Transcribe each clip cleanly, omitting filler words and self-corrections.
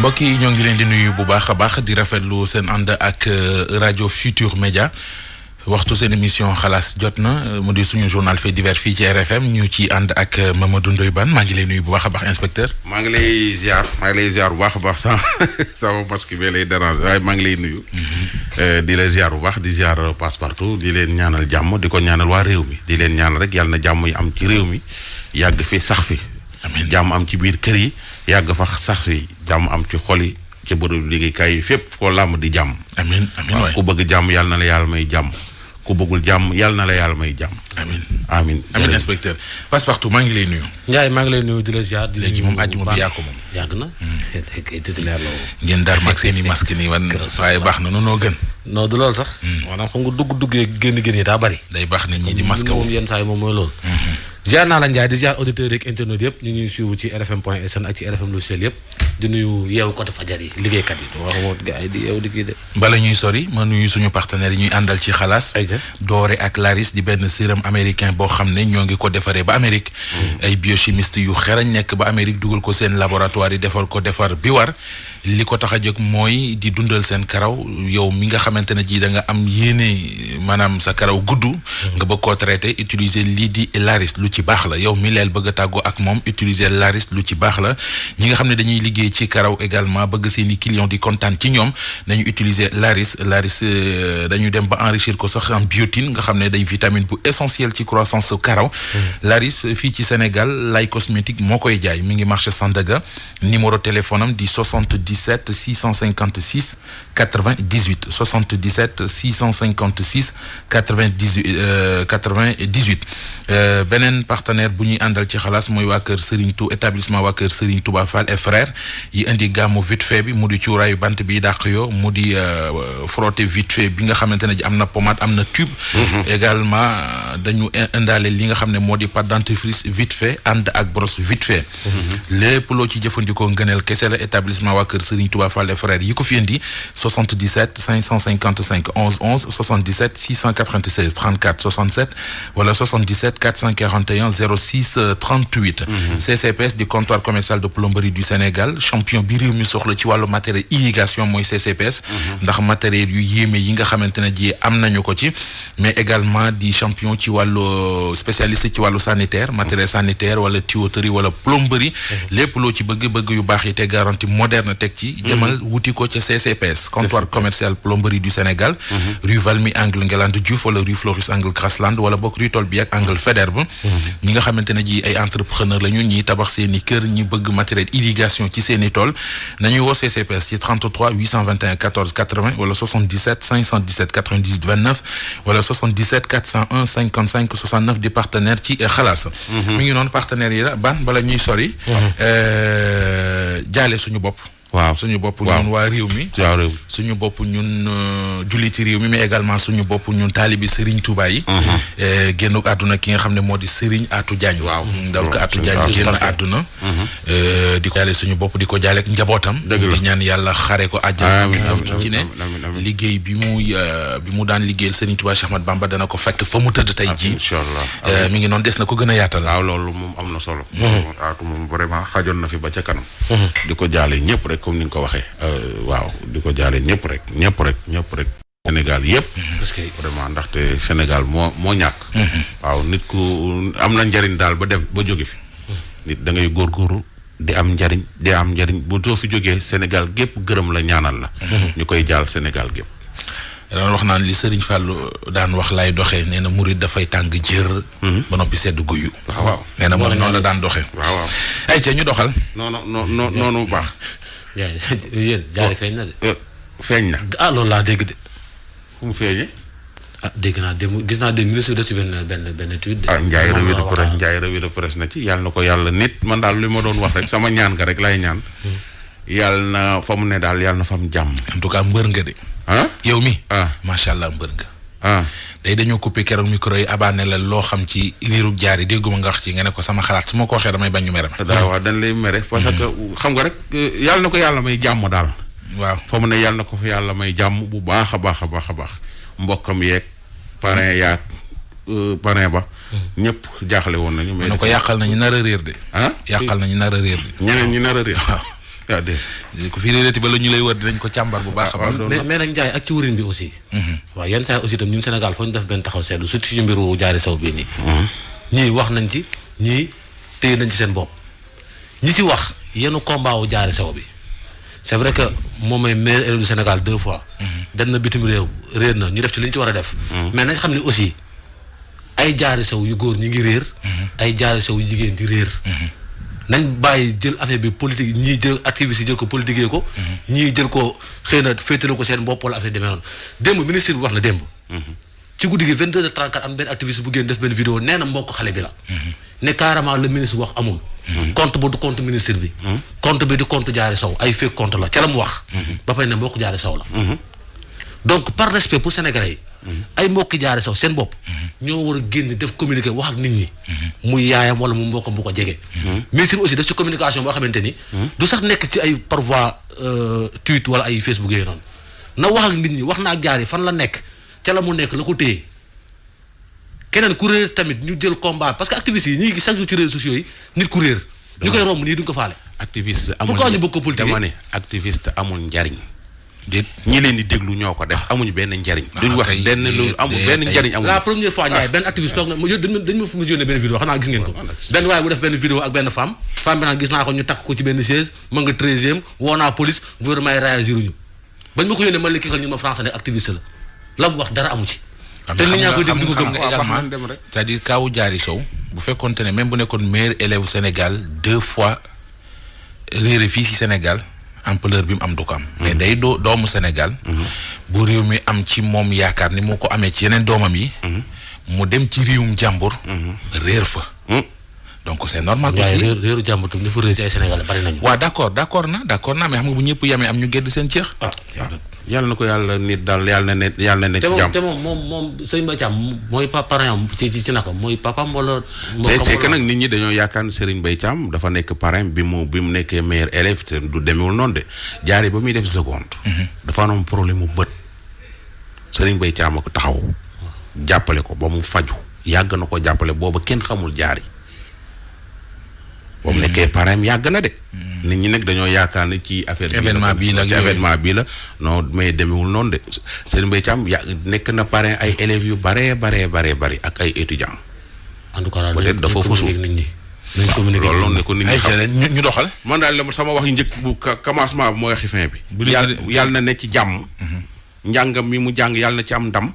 mbokk yi ñoo ngi leen di nuyu bu baax a baax di rafetlu seen ànd ak rajo Futur Média waxtu seen émission xalaas jot na mu di suñu journal fait divers fii ci RFM ñu ci ànd ak Mamadou Ndoye Bane maa ngi lay nuyu bu baax a baax inspecteur. maa ngi lay ziar bu baax a baax sama masque bi lay déranger waaye maa ngi lay nuyu. di leen ziar bu baax di ziar Passepartout di leen ñaanal jàmm di ko ñaanal waa réew mi di leen ñaanal rek yàlla na jàmm yi am ci réew mi yàgg fi sax fi. amiin jàmm am ci biir kër yi yàgg fa sax fi jàmm am ci xol yi ci bërëb liggéeykaay yi fépp foo làmb di jàmm. amiin amiin waay ku bëgg jàmm yàlla na la yàlla may jàmm. ku bëggul jàmm yàlla na la yàlla may jàmm. amiin inspecteur Passepartout maa ngi lay nuyu. Ndiaye maa ngi lay nuyu di la ziar. di léegi moom àjjuma bi yaa ko moom. yàgg na. léegi titulaire la woon. ngeen dar mag seen i masque nii waaye baax na noo gën. non du loolu sax. maanaam xam nga duggee génn yi daa bari. day baax nit ñi di masque moom yenn saa yi moom mooy loolu. ziar naa la Ndiaye di ziar auditeurs yeeg internet yëpp ñu ngi suivre ci rfm.sn ak ci RFM logiciel yëpp di nuyu yeewu côté fajar yi liggéeykat yi waxuma gars yi di yeewu di kii de. bala ñuy sori ma nuyu suñu partenaires yi ñuy àndal ci xalaas. doore ak Laris di benn sérum américain boo xam ne ñoo ngi ko defaree ba Amérique. ay biochimiste yu xerañ nekk ba Amérique dugal ko seen laboratoire yi defar bi war li ko tax a jóg mooy di dundal seen karaw yow mi nga xamante ne ji da nga am yéene maanaam sa karaw gudd. nga bëgg koo traité utiliser lii di Laris lu ci baax la yow mi leel bëgg a tàggoo ak moom utiliser Laris lu ci baax la ñi nga xam ne dañuy liggéey ci karaw également bëgg seen i clients di kontaan ci ñoom nañu utiliser Laris dañu dem ba enrichir ko sax en biotine nga xam ne day vitamine bu essentiel ci croissance su karaw. Laris fii ci Sénégal Lay Cosmétique moo koy jaay mi ngi marché Sandaga numéro téléphone am di 77 656 98 77 656 98. beneen partenaire bu ñuy àndal ci xalaas mooy waa kër Serigne Touba établissement waa kër Serigne Touba Fall et frère yi indi gàmmu vite fait bi mu di cuuraayu bant bi dàq yoo mu di frotté vite fait bi nga xamante ne ji am na pommade am na tube. également dañu indaale li nga xam ne moo di pâte dentifrice vite fait ànd ak brosse vite fait. lépp loo ci jëfandikoo ngëneel kese la établissement waa kër Serigne Touba Fall et frère yi ko fi indi 77 555 11 11 77 696 34 67 wala 77 441 06 38. CCPS di comptoir commercial de plomberie du Sénégal champion bi réew mi soxla ci wàllu matériel irrigation mooy CCPS. ndax matériel yu yéeme yi nga xamante ne ji am nañu ko ci mais également di champion ci wàllu spécialiste ci wàllu sanitaire matériel sanitaire wala tuyauterie wala plomberie. lépp loo ci bëgg yu baax yi te garantie moderne teg ci. demal wuti ko ca CCPS comptoir commercial plomberie du Sénégal. rue Valmy angle Ngalandou Diouf wala rue Floris angle Grasland wala bokk rue Tolbi ak angle Faidherbe. ñi nga xamante ne ji ay entrepreneur la ñu ñiy tabax seen i kër ñi bëgg matériel irrigation ci seen i tool nañuy woo CCPS ci 33 821 14 80 wala 77 517 98 29 wala 77 401 55 69 di partenaire ci xalaas. mi ngi noonu partenaires yi la bala ñuy sori. jaale suñu bopp. waaw suñu bopp ñun waa réew mi. suñu bopp ñun julliti réew mi mais également suñu bopp ñun taalibi Serigne Touba yi. génn àdduna ki nga xam ne moo di Serigne Atou Diagne. waaw donc Atou Diagne génn àdduna. di ko jaale suñu bopp di ko jaale ak njabootam. di ñaan yàlla xare ko àjjana. ci ne liggéey bi mu daan liggéeyal Serigne Touba Cheikh Ahmad Bamba dana ko fekk fa mu tëdd tey jii. inchallah mi ngi noonu des na ko gën a yaatal. waaw loolu moom am na solo. Atou moom vraiment xajoon na fi ba ca kanam. di ko jaale ñëpp rek. comme ni nga ko waxee waaw di ko jaale ñëpp rek Sénégal yëpp parce que vraiment ndaxte Sénégal moo ñàkk waaw nit ku am na njariñ daal ba jóge fi nit da ngay góorgóorlu di am njariñ bu soo fi jógee Sénégal gépp gërëm la ñaanal la ñu koy jaal Sénégal gépp daan wax naan li Serigne Fallou daan wax lay doxee nee na murid dafay tàng jër ba noppi sedd guyu waaw nee na moom noonu la daan doxee waaw ay ca ñu doxal noonu baax yéen jaare feeñ na de. feeñ na. loolu laa dégg de. fu mu feeñee. dégg naa gis naa dem ministre def ci benn tweet de. Ndiaye revue de presse na ci yàlla na ko yàlla nit man daal li ma doon wax rek sama ñaan nga rek lay ñaan. yàlla na fa mu ne daal yàlla na fa mu jàmm. en tout cas mbër nga de. yow mi. macha allah mbër nga. day dañoo coupé keroog micro yi abaane la loo xam ci riiru jaar yi dégguma nga wax ci nga ne ko sama xalaat su ma ko waxee damay bañ ñu mere ma. waaw dañ lay mere parce que xam nga rek yàlla na ko yàlla may jàmm daal. waaw fa mu ne yàlla na ko fa yàlla may jàmm bu baax a baax mbokkam yeeg parrain yaag parrain ba. ñëpp jaaxle woon nañu. mais ko yàqal nañu nar a réer de. yàqal nañu nar a réer de. ñeneen ñi nar a réer. ku fi réerati ba la ñu lay wër dinañ ko càmbar bu baax a baax. mais nag Ndiaye ak ci wurin bi aussi. waaw yenn saa aussi tam ñun Sénégal foo ñu def benn taxaw seetlu surtout ci mbiru Diary Sow bii nii. ñii wax nañ ci ñii téye nañ ci seen bopp ñi ci wax yenn combat wu Diary Sow bi c'est vrai que moom mooy meilleur élève du Sénégal 2 fois. dem na bitim réew réer na ñu def ci li ñu ci war a def. mais nañ xam ne aussi ay Diary Sow yu góor ñi ngi réer. ay Diary Sow yu jigéen di réer. nañ bàyyi jël affaire bi politique ñii jël activiste yi jël ko politiquer ko. ñii jël ko xëy na féetale ko seen bopp wala affaire demee noonu démb ministre bi wax na démb. ci guddi gi 22h34 am benn activiste bu génn def benn vidéo nee na mbokk xale bi la. ne carrément le ministre wax amul. compte ba du compte ministre bi. compte bi du compte Diary Sow ay fake compte la ca la mu wax. ba fay ne mbokk Diary Sow la. donc par respect pour Sénégalais yi. ay mbokki Diary Sow seen bopp. ñoo war a génn def communiqué wax ak nit ñi. muy yaayam wala mu mbokkam bu ko jege. ministre aussi def ci communication boo xamante ni. du sax nekk ci ay par voie tweet wala ay Facebook yooyu noonu. na wax ak nit ñi wax na ak Diary fan la nekk ca la mu nekk la ko téye keneen ku réer tamit ñu jël combat parce que activistes yi ñuy gis chaque jour ci réseaux sociaux yi nit ku réer. ñu koy romb nii duñ ko faale. activiste amul pourquoi ñu bëgg ko politique dama ne activiste amul njariñ. déet ñi leen di déglu ñoo ko def amuñu benn njariñ. duñ wax benn lu amul benn njariñ amul. la première fois Ndiaye benn activiste toog na dañ ma fu mu yónnee benn vidéo xanaa gis ngeen ko. benn waaye bu def benn vidéo ak benn femme bi nag gis naa ko ñu takk ko ci benn chaise ma nga 13e woo naa police gouvernement yi réagir ñu bañ ma ko yónnee man la kii xam ñu ma français ne activiste la mu wax dara amu ci. te nit ñaa koy dégg di ko gëm également c'est-à-dire kaawu Diary Sow bu fekkoonte ne même bu nekkoon meilleur élève Sénégal 2 fois réere fii ci Sénégal ampleur bi mu am du ko am. mais day doomu Sénégal. bu réew mi am ci moom yaakaar ni moo ko amee ci yeneen doomam yi. mu dem ci réewum jàmbur. réer fa. donc c'est normal aussi réeru jàmbur tam dafa réer ci ay Sénégalais bari nañu. waaw d'accord naa mais xam nga bu ñëpp yamee am ñu gedd seen ceex. yàlla na ko yàlla nit daal yàlla na ne ci jàmm. te moom Serigne Mbaye Thiam mooy parrain ci naka mooy papaam wala. c'est que nag nit ñi dañoo yaakaar ne Serigne Mbaye Thiam dafa nekk parrain bi mu nekkee meilleur élève te du demewul noonu de Diary ba muy def seconde. dafa am problème mu bët. Serigne Mbaye Thiam a ko taxaw. jàppale ko ba mu faju yàgg na ko jàppale booba kenn xamul Diary. ba mu nekkee parrain yàgg na de. nit ñi nag dañoo yaakaar ne ci affaire événement bii la ci événement bii la non mais demewul noonu de Serigne Mbaye Thiam nekk na parrain ay élèves yu bari ak ay étudiants. en tout cas peut-être dafa fusu nit ñi. loolu noonu ne ko nit ñi xam ñu doxal. man daal sama wax yu njëkk bu commencement bi mooy waxi fin bi. yàlla na ne ci jàmm. njàngam mi mu jàng yàlla na ci am ndam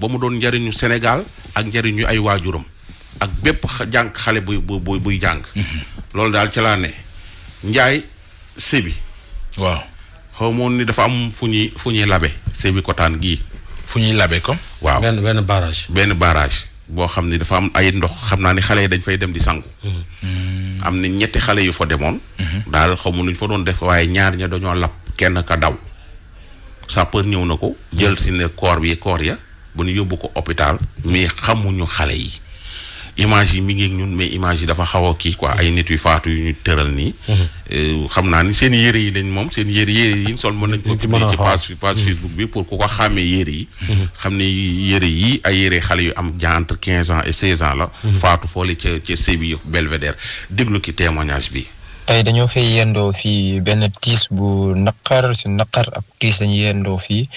ba mu doon njariñu Sénégal ak njariñu ay waajuram ak bépp jàng xale buy jàng. loolu daal ca laa ne. Ndiaye sébi waaw xaw moon ni dafa am fu ñuy labe sébi kotaan gii fu ñuy labe comme waaw benn barrage boo xam ni dafa am ay ndox xam naa ni xale yi dañ fay dem di sangu am na ñetti xale yu fa demoon daal xaw ma nuñ fa doon def waaye ñaar ña dañoo lab kenn ka daw sapeur ñëw na ko jël si ne koor ya ba ñu yóbbu ko hôpital mais xamuñu xale yi image yi mi ngi ñun mais image yi dafa xaw a kii quoi ay nit yu faatu yu ñu tëral nii. xam naa ni seen yére yi lañ moom seen yére yi sol mën nañ ko publier ci page Facebook bi pour ku ko xàmmee yére yi. xam ne yére yi ay yére xale yu am entre 15 ans et 16 ans la. faatu foole ca Sébi Belvédère déglu ki témoignage bi. tey dañoo fay yendoo fii benn tiis bu naqar ak tiis dañu yendoo fii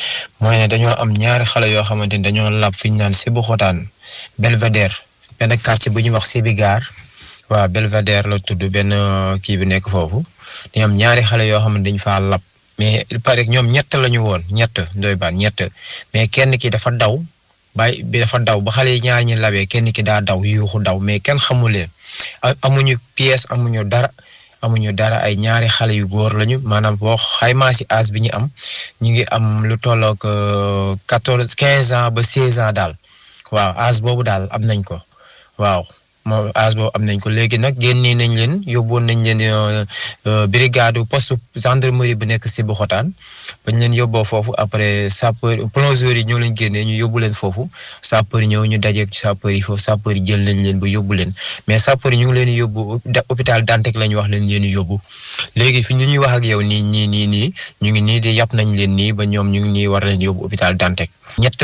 mooy ne dañoo am ñaari xale yoo xamante ni dañoo lab fi ñu naan Sébikotane Belvédère benn quartier bu ñuy wax Sébigar waaw Belvédère la tudd benn kii bi nekk foofu dañu am ñaari xale yoo xam ne dañu faa lab mais il paraît que ñoom ñett la ñu woon ñett mais kenn ki dafa daw ba xale yi ñaar ñi labee kenn ki daa daw yuuxu daw mais kenn xamulee amuñu pièce amuñu dara ay ñaari xale yu góor lañu maanaam boo xaymaa ci âge bi ñu am ñu ngi am lu tollook 15 ans ba 16 ans daal waaw âge boobu daal am nañ ko waaw moom âge boobu am nañ ko léegi nag génnee nañ leen yóbboon nañ leen brigade poste gendarmerie bu nekk Sébikotane bañ leen yóbboo foofu après sapeur plongeurs yi ñoo leen génnee ñu yóbbu leen foofu sapeur ñëw ñu dajeeg sapeur yi foofu sapeur yi jël nañ leen ba yóbbu leen mais sapeur yi ñu ngi leen yóbbu hôpital Dantec la ñu wax leen yóbbu léegi fi ñu ñuy wax ak yow nii ñu ngi nii di yàpp nañ leen nii ba ñoom ñu ngi nii war leen yóbbu hôpital Dantec ñett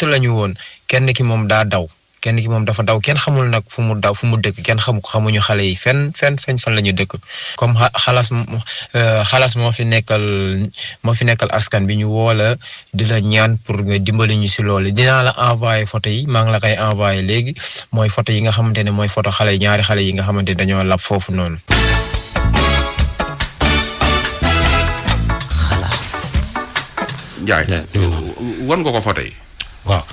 lañu woon kenn ki moom daa daw kenn ki moom dafa daw kenn xamul nag fu mu dëkk kenn xamuñu xale yi fan la ñu dëkk comme xalaas moo fi nekkal askan bi ñu woo la di la ñaan pour nga dimbali ñu si loolu dinaa la envoyé photo yi maa ngi la koy envoyé léegi mooy photo yi nga xamante ne mooy photo ñaari xale yi nga xamante ne dañoo lab foofu noonu. Ndiaye wan nga ko photo yi. waaw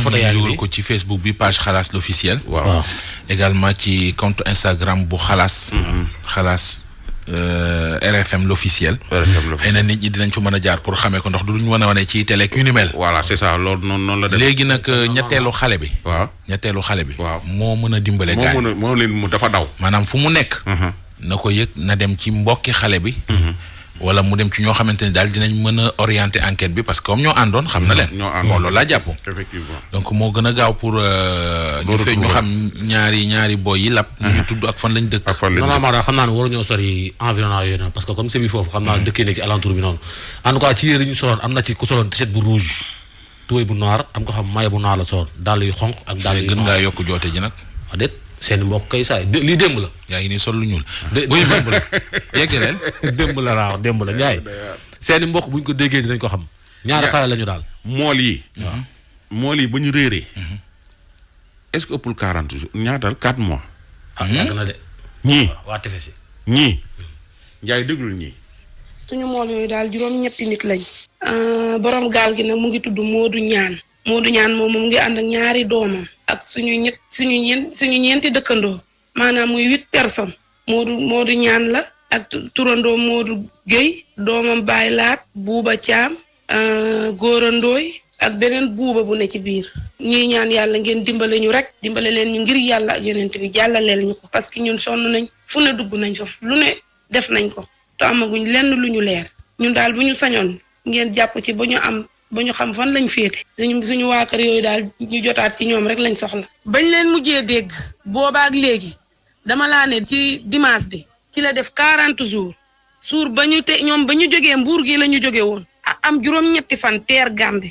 photo yaa ngi ko ci Facebook bi page xalaas l'officiel. waaw également ci compte Instagram bu xalaas. xalaas RFM l'officiel. xëy na nit ñi dinañ fa mën a jaar pour xamee ko ndax du ñu mën a wane ci télé ak yu ni mel. voilà c'est ça loolu noonu la def. léegi nag ñetteelu xale bi. waaw moo mën a dimbale. gaañ moo leen mu dafa daw. maanaam fu mu nekk. na ko yëg na dem ci mbokki xale bi. wala mu dem ci ñoo xamante ne daal dinañ mën a orienter enquête bi parce que comme ñoo àndoon xam na leen. ñoo àndoon loolu laa jàpp. effectivement donc moo gën a gaaw pour. ñu xam ñaari boy yi lab. ñu tudd ak fan lañ dëkk. normalement daal xam naa ne waruñoo sori environnement yooyu noonu parce que comme c'est bi foofu xam naa dëkkee nekk ci alentour bi noonu. en tout cas ci yére ñu soloon am na ci ku soloon t-shirt bu rouge tubéy bu noir am ko xam maillot bu noir la soloon dàll yu xonq ak dàll yu gën ngaa yokk joote ji nag. waaw déet seen mbokk kay saay lii démb la. yaa ngi nii sol lu ñuul. démb la yegg leen. démb la laa démb la Ndiaye. seen mbokk buñ ko déggee dinañ ko xam. ñaari xale lañu daal. mool yi. mool yi ba ñu réeree. est-ce que ëppul 40 jours ñaatal 4 mois. yàgg na de. ñii waa tefes ñii. Ndiaye déglul ñii. suñu mool yooyu daal juróom-ñetti nit lañ. borom gaal gi nag mu ngi tudd Modou Ñaan. Modou Ñaan moom mu ngi ànd ak ñaari doomam. ak suñu ñeenti dëkkandoo. maanaam muy 8 personnes. Modou Ñaan la. ak turandoo Modou Guèye. doomam Baye Laat. Buuba Caam. Góora Ndooy. ak beneen buuba bu ne ci biir. ñuy ñaan yàlla ngeen dimbale ñu rek. dimbale leen ñu ngir yàlla ak yonent bi jàllaleel ñu ko. parce que ñun sonn nañ fu ne dugg nañ fa lu ne def nañ ko. te amaguñ lenn lu ñu leer. ñun daal bu ñu sañoon ngeen jàpp ci ba ñu xam fan lañ féete. suñu waa kër yooyu daal ñu jotaat ci ñoom rek lañ soxla. bañ leen mujjee dégg. boobaak léegi dama laa ne ci dimanche bi. ci la def 40 jours. ba ñu jógee Mbuur gi la ñu jóge woon. am juróom-ñetti fan teer Gàmbi.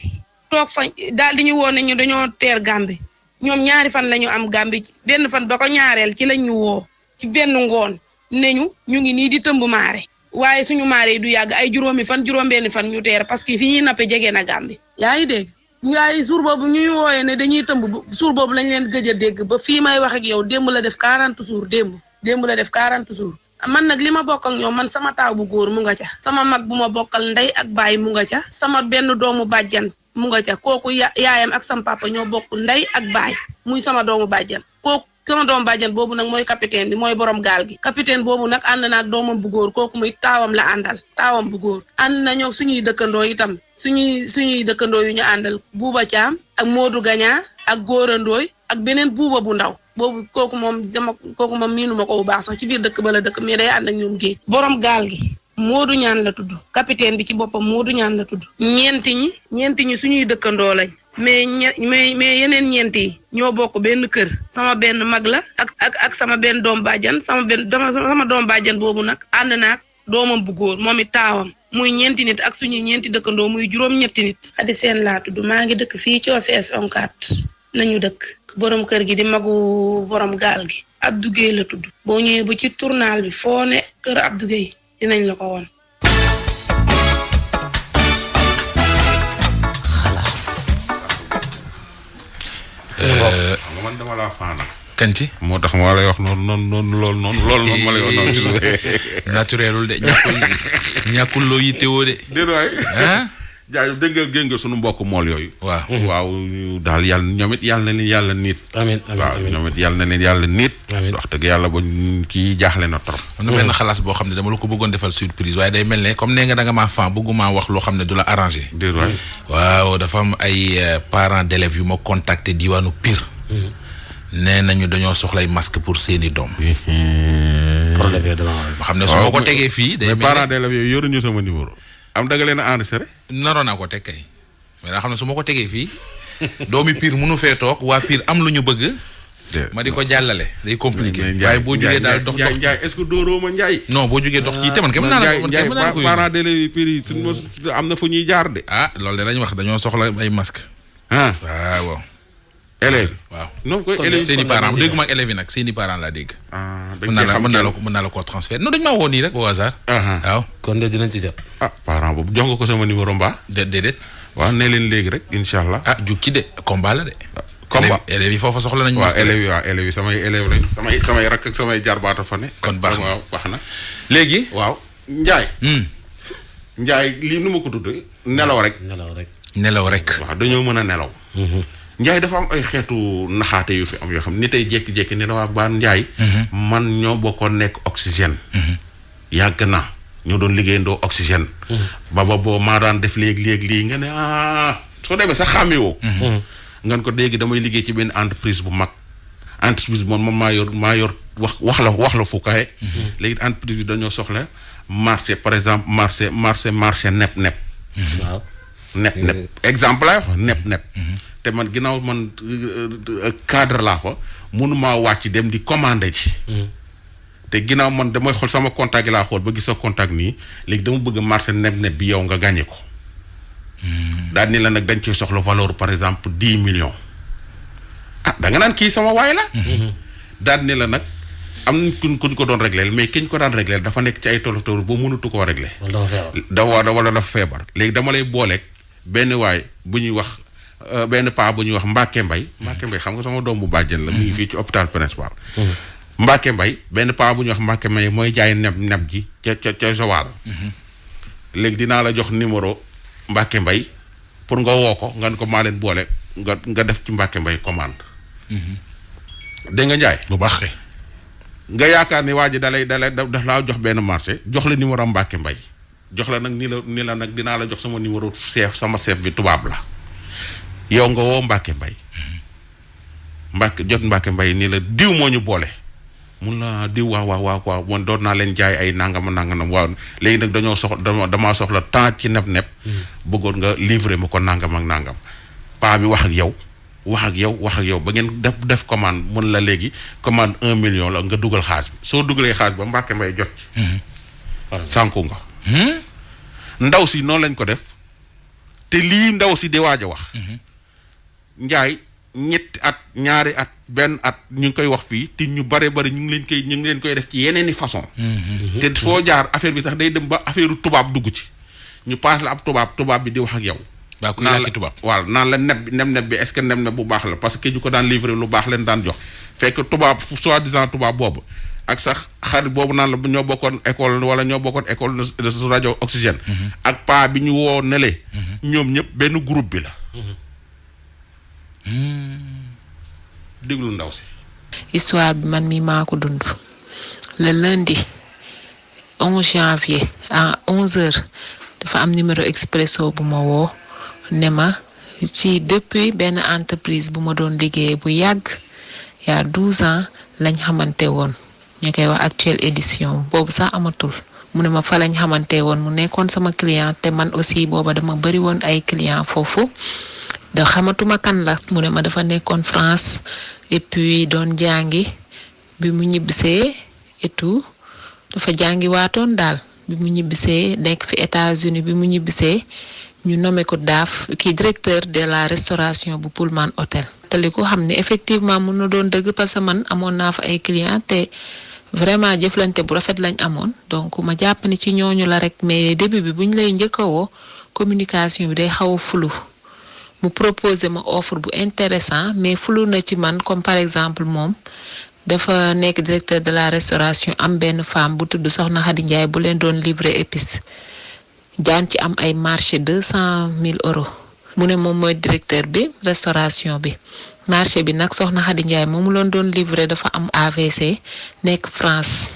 toog fa daal di ñu woo ne ñu dañoo teer Gàmbi. ñoom ñaari fan la ñu am Gàmbi benn fan ba ko ñaareel ci lañ ñu woo. ci benn ngoon ne ñu ngi nii di tëmb maare. waaye suñu maare yi du yàgg ay juróom-benni fan ñu teer parce que fi ñuy nappe jege na Gàmbi. yaa ngi dégg waaye suur boobu ñuy wooyee ne dañuy tëmb suur boobu lañ leen gëj a dégg ba fii may wax ak yow démb la def 40 jours démb la def 40 jours. man nag li ma bokk ak ñoom man sama taaw bu góor mu nga ca. sama mag bu ma bokkal ndey ak baay mu nga ca. sama benn doomu bàjjan mu nga ca kooku yaayam ak sama papa ñoo bokk ndey ak baay muy sama doomu bàjjan kooku. sama doomu bàjjan boobu nag mooy capitaine bi mooy borom gaal gi capitaine boobu nag ànd na ak doomam bu góor kooku muy taawam la àndal taawam bu góor ànd na ñoo suñuy dëkkandoo itam suñuy dëkkandoo yu ñu àndal Buuba Caam ak Modou Gaña ak Góora Ndooy ak beneen buuba bu ndaw boobu kooku moom miinu ma ko bu baax sax ci biir dëkk ba la dëkk mais day ànd ak ñoom géej borom gaal gi Modou Ñaan la tudd capitaine bi ci boppam Modou Ñaan la tudd ñeenti ñi suñuy dëkkandoo lañ mais yeneen ñeenti yi ñoo bokk benn kër sama benn mag la ak sama benn doom bàjjan sama doom bàjjan boobu nag ànd naag doomam bu góor moom it taawam muy ñeenti nit ak suñuy ñeenti dëkkandoo muy juróom-ñetti nit. Xadi Seen laa tudd maa ngi dëkk fii ci OCS onkat nañu dëkk borom kër gi di magu borom gaal gi Abdou Guèye la tudd boo ñëwee ba ci tournal bi foo ne kër Abdou Guèye dinañ la ko won. man dama laa faana. kanti moo tax ma lay wax noonu loolu ma lay wax noonu. naturelul de ñàkkul loo yittewoo de. déedéet waay. ah. jaay dégg nga sunu mbokk mool yooyu. waaw daal yàlla ñoom it yàlla na leen yàlla niit. amiin waaw ñoom it yàlla na leen yàlla niit. wax dëgg yàlla ba kii jaaxle na trop. am na benn xalaas boo xam ne dama la ko bëggoon defal surprise waaye day mel ne comme nee nga da nga maa fan bëgguma wax loo xam ne du la arrangé. déedéet waay. waaw dafa am ay parents d'élèves yu ma contacté diwaanu Pire. nee nañu dañoo soxlay masque pour seeni doom. problème ma xam ne su ma ko tegee fii. day mel ne mais parents d'élèves yooyu yoruñu sama numéro. am danga leen a enregistré. naroon naa ko teg kay mais daa xam ne su ma ko tegee fii doomi Pire mënu fee toog waa Pire am lu ñu bëgg. ma di ko jàllale day compliqué. waaye boo jugee daal dox Ndiaye est-ce que dóoroo ma Ndiaye. non boo jugee dox ci te man kenn mën naa la ko Ndiaye parents d'élèves Pire yi suñu am na fu ñuy jaar de. loolu de lañu wax dañoo soxla ay masque ah waaw. élèves waaw non koy élèves seeni parents dégguma ak élèves yi nag seeni parents laa dégg. dañ koy xam mën naa la ko transfert non dañ maa woo nii rek au hasard. waaw kon de dinañ ci jot. parent boobu jox nga ko sama numéro mbaa. déedéet. waaw nee leen léegi rek incha allah. jug ci de combat la de. combat élèves yi foofa soxla nañu. waaw élèves yi samay élèves lañu. samay rakk ak samay jarbaata fa ne. kon baax na waaw baax na. léegi. waaw Ndiaye. Ndiaye lii nu ma ko tuddee. nelaw rek. nelaw rek. waaw dañoo mën a nelaw. Ndiaye dafa am ay xeetu naxaate yu fi am yoo xam ni tey jékki-jékki ne la waa baan Ndiaye. man ñoo bokkoon nekk oxygène. yàgg na ñoo doon liggéeyandoo oxygène. ba boo maa daan def léegi lii nga ne soo demee sax xàmmewoo. ngan ko léegi damay liggéey ci benn entreprise bu mag. entreprise bi moom maa yor wax la fu kaxe. léegi entreprise bi dañoo soxla marché par exemple marché nepp. waaw nepp exemple laay wax nepp. te man ginnaaw man cadre laa fa mënumaa wàcc dem di commander ci. te ginnaaw man damay xool sama contact yi laa xool ba gis sa contact nii léegi dama bëgg marché nepp bi yow nga gagné ko. daal ni la nag dañ ciy soxla valeur par exemple 10 millions. da nga naan kii sama waay la. daal ni la nag am nañ kuñ ko doon régleel mais kiñ ko daan régleel dafa nekk ci ay tolof tolof ba mënatu koo réglé. wala dafa feebar. léegi dama lay booleeg benn waay bu ñuy wax benn paa bu ñuy wax Mbacke Mbaye. Mbacke Mbaye xam nga sama doom bu bàjjen la. mu ngi fii ci hôpital principal. Mbacke Mbaye benn paa bu ñuy wax Mbacke Mbaye mooy jaay neb ji ca Joal. léegi dinaa la jox numéro Mbacke Mbaye pour nga woo ko nga ne ko maa leen boole nga def ci Mbacke Mbaye commande. dégg nga Ndiaye. bu baaxee. nga yaakaar ni waa ji daf laa jox benn marché jox la numéro Mbacke Mbaye jox la nag ni la nag dinaa la jox sama numéro sama chef bi tubaab la yow nga woo Mbacke Mbaye. jot Mbacke Mbaye nii la diw moo ñu boole. mun la diw waaw man doon naa leen jaay ay nangam waaw léegi nag damaa soxla temps ci nepp. bëggoon nga livrer ma ko nangam ak nangam. paa bi wax ak yow ba ngeen def commande mun la léegi commande 1 million la nga dugal xaalis bi soo dugalee xaalis ba Mbacke Mbaye jot ci. sànku nga. ndaw si noonu lañ ko def te lii ndaw si di waaj a wax. Njaay ñetti at ñaari at benn at ñu ngi koy wax fii te ñu bari ñu ngi leen koy def ci yeneeni façon. te foo jaar affaire bi sax day dem ba affaire tubaab dugg ci ñu paas la ab tubaab bi di wax ak yow. baa kuy làkki tubaab waaw naan la neb bi est-ce que neb bu baax la parce que ñu ko daan livrer lu baax leen daan jox fekk tubaab soi-disant tubaab boobu ak sax xarit boobu naan la ñoo bokkoon école wala ñoo bokkoon école de rajo oxygène. ak paa bi ñu woo nele ñoom ñëpp benn groupe bi la. déglu ndaw si. histoire bi man mi maa ko dund le lundi 11 janvier à 11h dafa am numéro expresso bu ma woo ne ma ci depuis benn entreprise bu ma doon liggéey bu yàgg y a 12 ans lañ xamante woon ñu koy wax actuelle édition boobu sax amatul mu ne ma fa lañ xamante woon mu nekkoon sama client te man aussi booba dama bëri woon ay client foofu da xamatuma kan la mu ne ma dafa nekkoon France et puis doon jàngi bi mu ñibbisee et tout dafa jàngi waatoon daal bi mu ñibbisee nekk fi États-Unis bi mu ñibbisee ñu nommé ko daaf kii directeur de la restauration bu Pullman Hotel te li ko xam ne effectivement mun na doon dëgg parce que man amoon naa fa ay clients te vraiment jëflante bu rafet lañ amoon donc ma jàpp ni ci ñooñu la rek mais début bi buñ lay njëkk a woo communication bi day xaw a flou mu proposé ma offre bu intéressant mais flou na ci man comme par exemple moom dafa nekk directeur de la restauration am benn femme bu tudd Soxna Khady Ndiaye bu leen doon livrer épices daan ci am ay marché 200 000 euros mu ne moom mooy directeur bi restauration bi marché bi nag Soxna Khady Ndiaye moomu loon doon livrer dafa am AVC nekk France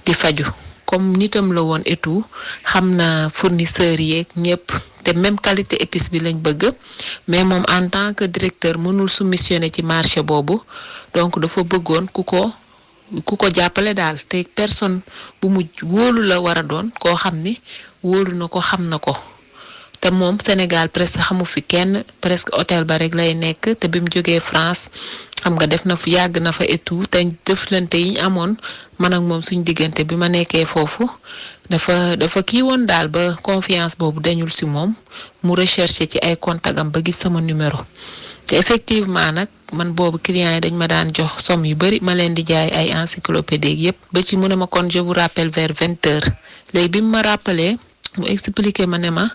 di faju comme nitam la woon et tout xam na fournisseurs yeeg ñëpp te même qualité épice bi lañ bëgg mais moom en tant que directeur mënul soumissionner ci marché boobu donc dafa bëggoon ku ko jàppale daal te personne bu mu wóolu la war a doon koo xam ni wóolu na ko xam na ko te moom Sénégal presque xamu fi kenn presque hôtel ba rek lay nekk te bi mu jógee France xam nga def na fi yàgg na fa et tout te deflante yi ñu amoon man ak moom suñ diggante bi ma nekkee foofu dafa kii woon daal ba confiance boobu dañul si moom mu recherché ci ay contactam ba gis sama numéro te effectivement nag man boobu clients yi dañ ma daan jox somme yu bari ma leen di jaay ay encyclopédie yépp ba ci mu ne ma kon je vous rappelle vers 20h léegi bi mu ma rappelé mu expliqué ma ne ma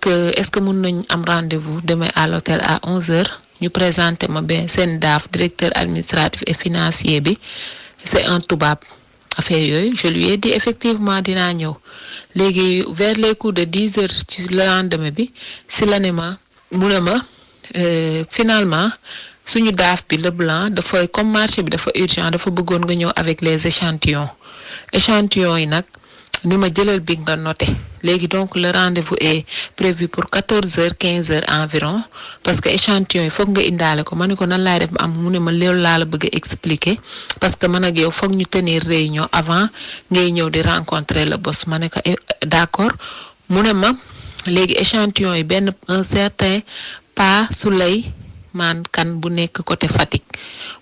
que est-ce que mun nañ am rendez-vous demain à l'hôtel à 11h ñu présenté ma ben seen DAF directeur administratif et financier bi c'est un tubaab affaire yooyu je lui ai dit effectivement dinaa ñëw léegi vers les coups de 10h ci lendemain bi si la ne ma mu ne ma finalement suñu DAF bi Leblanc dafa comme marché bi dafa urgent dafa bëggoon nga ñëw avec les échantillons yi nag ni ma jëlal bi nga noté léegi donc le rendez-vous est prévu pour 14h 15h environ parce que échantillons yi foog nga indaale ko ma ne ko nan laay def am mu ne ma loolu laa la bëgg a expliquer parce que man ak yow foog ñu tenir réunion avant ngay ñëw di rencontrer le boss ma ne ko d'accord mu ne ma léegi échantillons yi benn un certain Pa Souley man kan bu nekk côté Fatick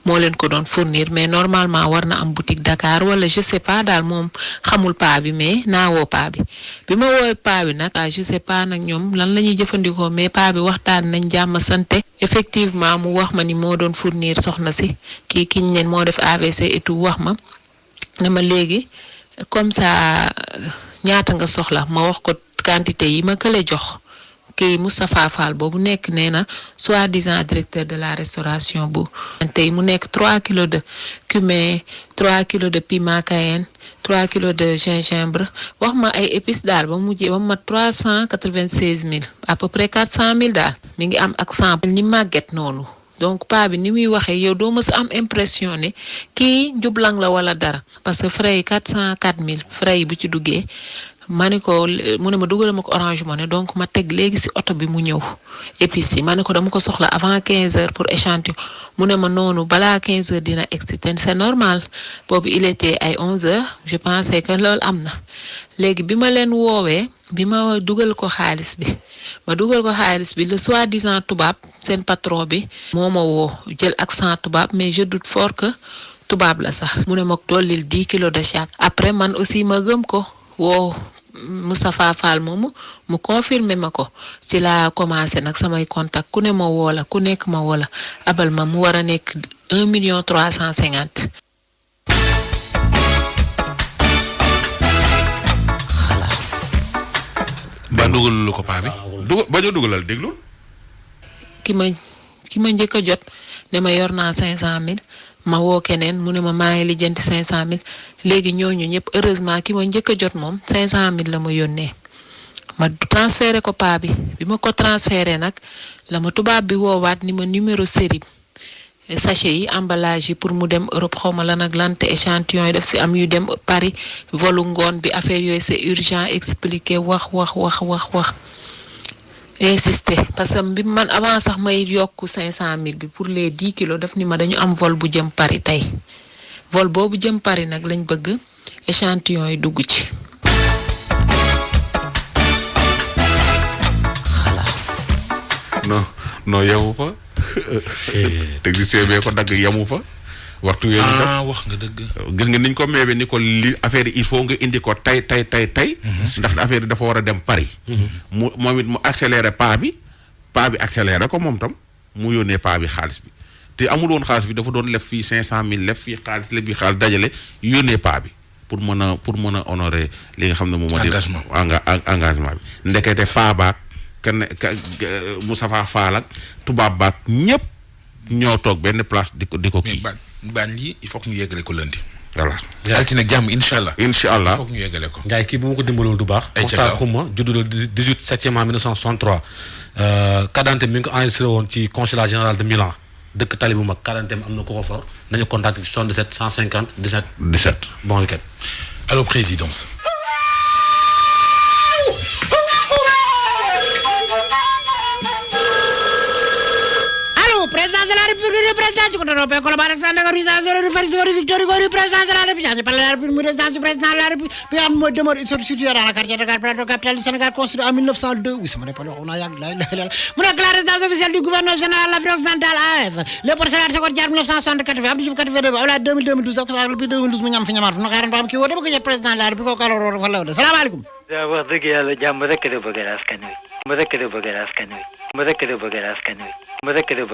moo leen ko doon fournir mais normalement war na am boutique Dakar wala je sais pas daal moom xamul pa bi mais naa woo pa bi ma woowee pa bi nag je sais pas nag ñoom lan la ñuy jëfandikoo mais pa bi waxtaan nañ jàmm sante effectivement mu wax ma ni moo doon fournir soxna si kii kiñ leen moo def AVC et tout wax ma ne ma léegi comme ça ñaata nga soxla ma wax ko quantité yi ma kële jox kii Moustapha Fall boobu nekk nee na soi-disant directeur de la restauration bu tey mu nekk 3 kilos de cumin 3 kilos de piment cayenne 3 kilos de gingembre wax ma ay épices daal ba mujjee ba ma 396 000 à peu près 400 000 daal mi ngi am ak 100 ni màgget noonu donc pa bi ni muy waxee yow doo mës am impression ne kii njublang la wala dara parce que frais yi 404 000 frais yi bu ci duggee ma ne ko mu ne ma dugal ma ko Orange Money donc ma teg léegi ci oto bi mu ñëw épices yi ma ne ko dama ko soxla avant 15h pour échantillon mu ne ma noonu balaa 15h dina excité c'est normal boobu il était ay 11h je pensais que loolu am na léegi bi ma leen woowee bi ma dugal ko xaalis bi le soi-disant tubaab seen patron bi moo ma woo jël accent tubaab mais je doute fort que tubaab la sax mu ne ma dollil 10 kilos de chaque après man aussi ma gëm ko woo Moustapha Fall moomu mu confirmer ma ko ci laa commencé nag samay contact ku ne ma woo la ku nekk ma woo la abal ma mu war a nekk 1,350,000. ba dugalul ko paa bi. bañ a dugalal déglu. ki ma njëkk a jot ne ma yor naa 500,000 ma woo keneen mu ne ma maa ngi lijjanti 500,000 léegi ñooñu ñëpp heureusement ki ma njëkk a jot moom 500,000 la ma yónnee ma transféré ko paa bi ma ko transféré nag la ma tubaab bi woowaat ni ma numéro série sachet yi emballage yi pour mu dem Europe xaw ma la nag lante échantillon yi def si am yu dem Paris volu ngoon bi affaire yooyu c'est urgent expliqué wax insister parce que bi man avant sax may yokk 500,000 bi pour les 10 kilos daf ni ma dañu am vol bu jëm Paris tey vol boobu jëm Paris nag lañ bëgg échantillon yi dugg ci. non yamu fa. technicien bee ko dagg yamu fa. waxtu wee ñu def wax nga dëgg. gis nga niñ ko meebee ni ko li affaire yi il faut nga indi ko tey. ndax affaire yi dafa war a dem Paris. moom it mu accéléré pas bi accéléré ko moom tam mu yónnee pas bi xaalis bi te amul woon xaalis bi dafa doon lef fii 500,000 lef fii xaalis lef fii xaalis dajale yónnee pas bi pour mën a honorer li nga xam ne moom moo di engagement bi ndekete faa baak kenn Moustapha Fall ak tubaab baak ñëpp ñoo toog benn place di ko kii. baan lii il faut que ñu yeggale ko lundi. voilà. altine ak jàmm incha allah. il faut que ñu yeggale ko. Ndiaye kii bu ma ko dimbalul du baax. ay ca xuma juddu le 18 septembre 1963. carte d'identité mi ngi ko enregistré woon ci consulat général de Milan dëkk tali bu mag carte d'identité am na ko ko for nañu contacté ci 77 150 17. bon week-end. Allô présidence. Président de la République, président du Conseil européen, collaboration avec l'organisation de Victor Hugo, président de la République, par la République, résidence du président de la République, puis à moi demeure situé dans la quartier de Dakar, capitale du Sénégal, construit en 1902. Oui, ça me rappelle, on a la résidence officielle du gouverneur général de l'Afrique occidentale, AF. Le porcelain de Secondaire 1964, Abdou Diouf 82, voilà 2012, depuis 2012, mu ñam fi ñamaat no xaran am ki wo dem ko président de la République ko alors fa law de salam alaykum. Da wax dëgg yàlla jàmm rek de bëgg askan wi. Mu rek de bëgg askan wi.